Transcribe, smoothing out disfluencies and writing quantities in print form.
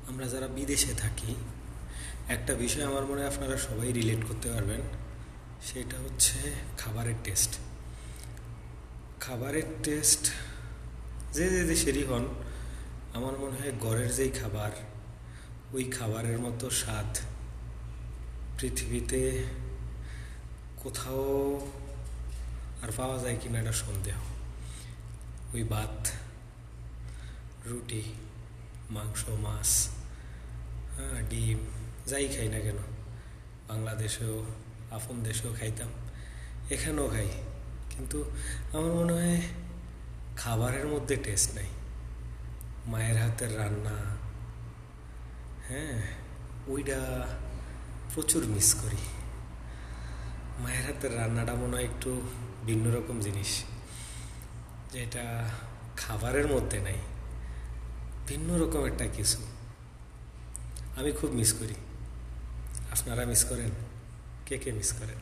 আমরা যারা বিদেশে থাকি, একটা বিষয় আমার মনে হয় আপনারা সবাই রিলেট করতে পারবেন। সেটা হচ্ছে খাবারের টেস্ট। খাবারের টেস্ট যে যে দেশেরই হন, আমার মনে হয় ঘরের যেই খাবার, ওই খাবারের মতো স্বাদ পৃথিবীতে কোথাও আর পাওয়া যায় কিনা এটা সন্দেহ। ওই ভাত, রুটি, মাংস, মাছ, হ্যাঁ, ডিম, যাই খাই না কেন, বাংলাদেশেও আপন দেশেও খাইতাম, এখানেও খাই, কিন্তু আমার মনে হয় খাবারের মধ্যে টেস্ট নাই। মায়ের হাতের রান্না, হ্যাঁ, ওইটা প্রচুর মিস করি। মায়ের হাতের রান্নাটা মনে হয় একটু ভিন্ন রকম জিনিস, যেটা খাবারের মধ্যে নাই, ভিন্ন রকম একটা কিছু। আমি খুব মিস করি। আপনারা মিস করেন? কে কে মিস করেন?